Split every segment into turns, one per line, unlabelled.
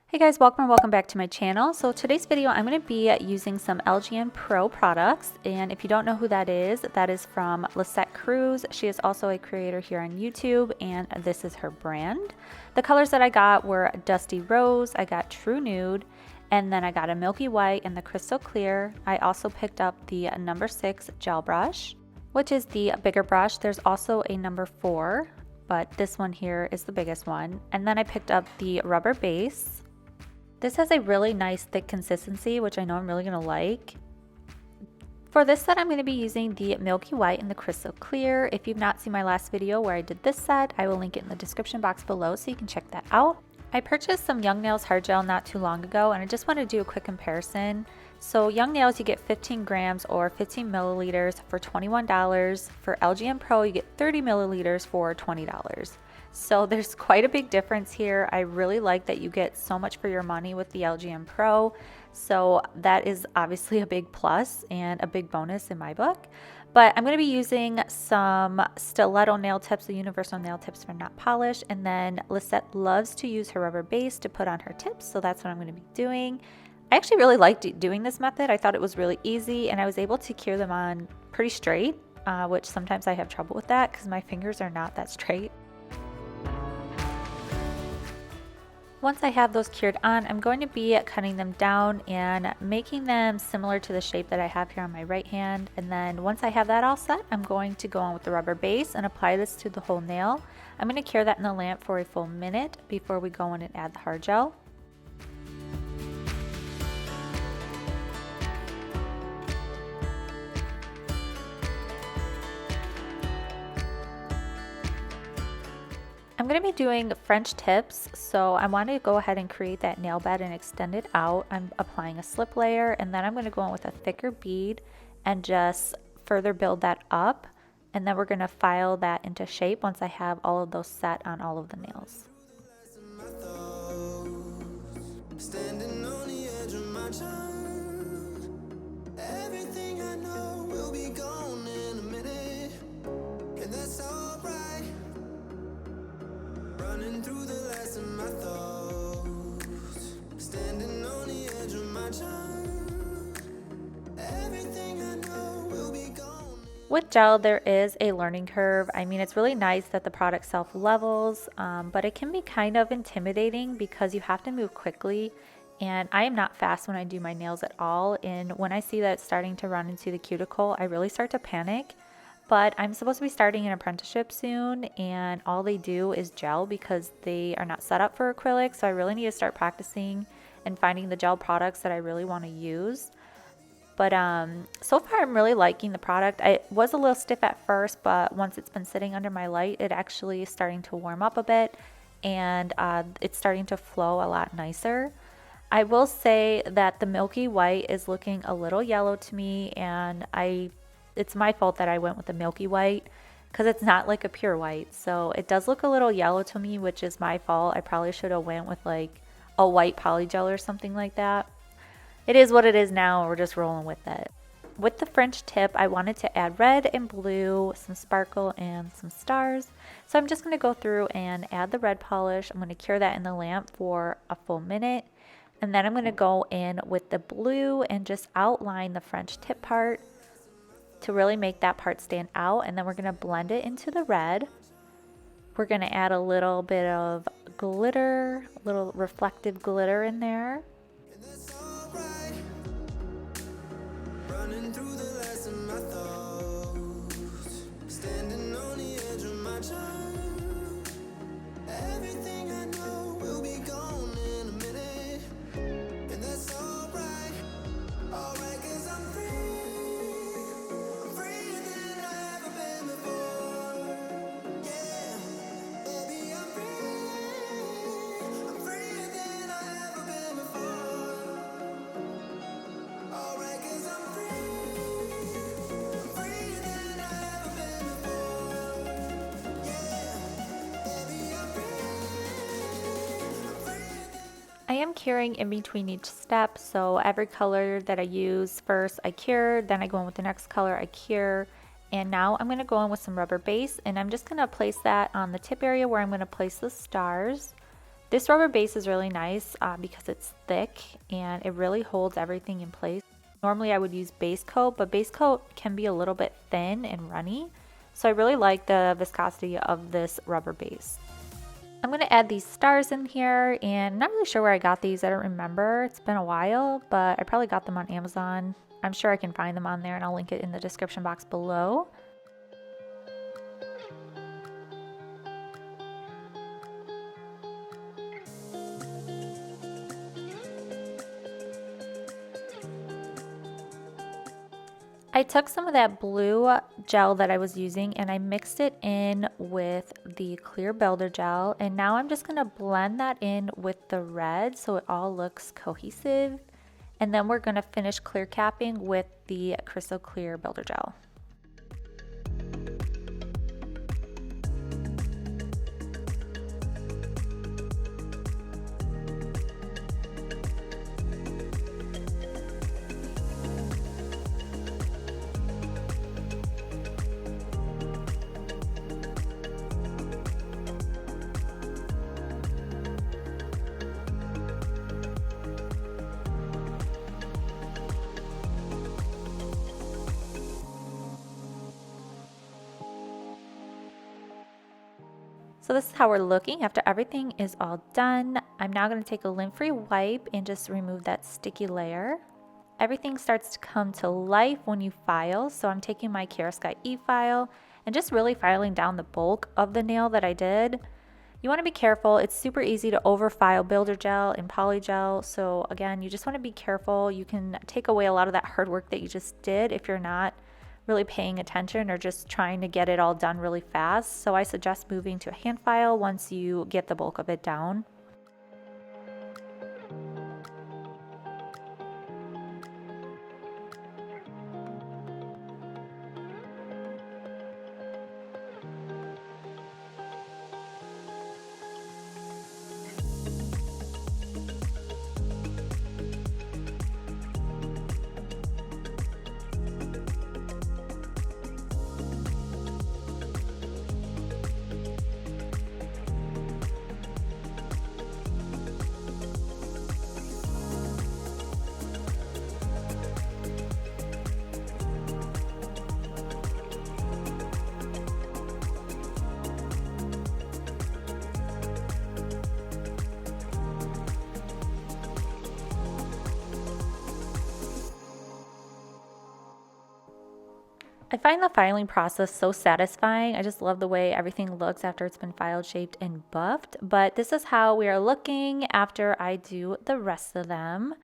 Hey guys, welcome back to my channel. So today's video I'm going to be using some LGNPro products, and if you don't know who that is from Lissette Cruz. She is also a creator here on YouTube, and this is her brand. The colors that I got were Dusty Rose, I got True Nude, and then I got a Milky White and the Crystal Clear. I also picked up the number 6 gel brush, which is the bigger brush. There's also a number 4, but this one here is the biggest one. And then I picked up the rubber base. This has a really nice thick consistency, which I know I'm really going to like. For this set, I'm going to be using the Milky White and the Crystal Clear. If you've not seen my last video where I did this set, I will link it in the description box below so you can check that out. I purchased some Young Nails hard gel not too long ago, and I just want to do a quick comparison. So Young Nails, you get 15 grams or 15 milliliters for $21. For LGNPro, you get 30 milliliters for $20. So there's quite a big difference here. I really like that you get so much for your money with the LGNPro. So that is obviously a big plus and a big bonus in my book. But I'm going to be using some stiletto nail tips, the universal nail tips for not polished. And then Lissette loves to use her rubber base to put on her tips. So that's what I'm going to be doing. I actually really liked doing this method. I thought it was really easy, and I was able to cure them on pretty straight, which sometimes I have trouble with that because my fingers are not that straight. Once I have those cured on, I'm going to be cutting them down and making them similar to the shape that I have here on my right hand. And then once I have that all set, I'm going to go on with the rubber base and apply this to the whole nail. I'm going to cure that in the lamp for a full minute before we go in and add the hard gel. I'm going to be doing French tips, so I want to go ahead and create that nail bed and extend it out. I'm applying a slip layer, and then I'm going to go in with a thicker bead and just further build that up, and then we're going to file that into shape once I have all of those set on all of the nails. With gel, there is a learning curve. I mean, it's really nice that the product self-levels, but it can be kind of intimidating because you have to move quickly, and I am not fast when I do my nails at all, and when I see that it's starting to run into the cuticle, I really start to panic. But I'm supposed to be starting an apprenticeship soon, and all they do is gel because they are not set up for acrylic, so I really need to start practicing and finding the gel products that I really want to use. But so far I'm really liking the product. I was a little stiff at first, but once it's been sitting under my light, it actually is starting to warm up a bit, and it's starting to flow a lot nicer. I will say that the Milky White is looking a little yellow to me, and it's my fault that I went with the Milky White because it's not like a pure white. So it does look a little yellow to me, which is my fault. I probably should have went with like a white polygel or something like that. It is what it is now, we're just rolling with it. With the French tip, I wanted to add red and blue, some sparkle, and some stars. So I'm just going to go through and add the red polish. I'm going to cure that in the lamp for a full minute. And then I'm going to go in with the blue and just outline the French tip part to really make that part stand out. And then we're going to blend it into the red. We're going to add a little bit of glitter, a little reflective glitter in there. I am curing in between each step, so every color that I use first I cure, then I go in with the next color, I cure, and now I'm going to go in with some rubber base, and I'm just going to place that on the tip area where I'm going to place the stars. This rubber base is really nice because it's thick and it really holds everything in place. Normally I would use base coat, but base coat can be a little bit thin and runny. So I really like the viscosity of this rubber base. I'm going to add these stars in here, and I'm not really sure where I got these. I don't remember. It's been a while, but I probably got them on Amazon. I'm sure I can find them on there, and I'll link it in the description box below. I took some of that blue gel that I was using and I mixed it in with the clear builder gel, and now I'm just going to blend that in with the red so it all looks cohesive, and then we're going to finish clear capping with the crystal clear builder gel. So this is how we're looking after everything is all done. I'm now going to take a lint-free wipe and just remove that sticky layer. Everything starts to come to life when you file, so I'm taking my Sky e-file and just really filing down the bulk of the nail that I did. You want to be careful. It's super easy to overfile builder gel and poly gel, so again, you just want to be careful. You can take away a lot of that hard work that you just did if you're not really paying attention or just trying to get it all done really fast. So I suggest moving to a hand file once you get the bulk of it down. I find the filing process so satisfying. I just love the way everything looks after it's been filed, shaped, and buffed. But this is how we are looking after I do the rest of them.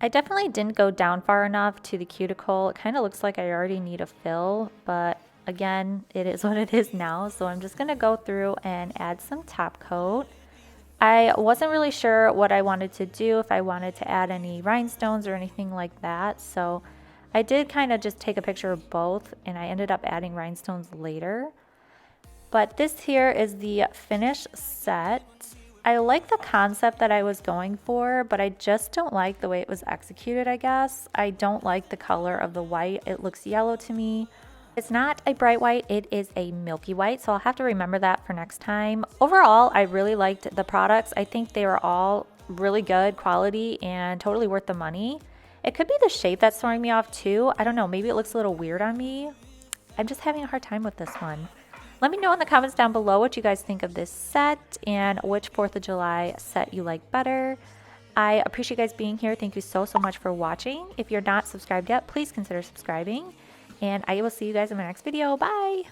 I definitely didn't go down far enough to the cuticle. It kind of looks like I already need a fill, but again, it is what it is now. So I'm just going to go through and add some top coat. I wasn't really sure what I wanted to do, if I wanted to add any rhinestones or anything like that. So I did kind of just take a picture of both, and I ended up adding rhinestones later. But this here is the finished set. I like the concept that I was going for, but I just don't like the way it was executed, I guess. I don't like the color of the white. It looks yellow to me. It's not a bright white, it is a milky white, so I'll have to remember that for next time. Overall, I really liked the products. I think they were all really good quality and totally worth the money. It could be the shape that's throwing me off too. I don't know, maybe it looks a little weird on me. I'm just having a hard time with this one. Let me know in the comments down below what you guys think of this set and which 4th of July set you like better. I appreciate you guys being here. Thank you so much for watching. If you're not subscribed yet, please consider subscribing. And I will see you guys in my next video. Bye!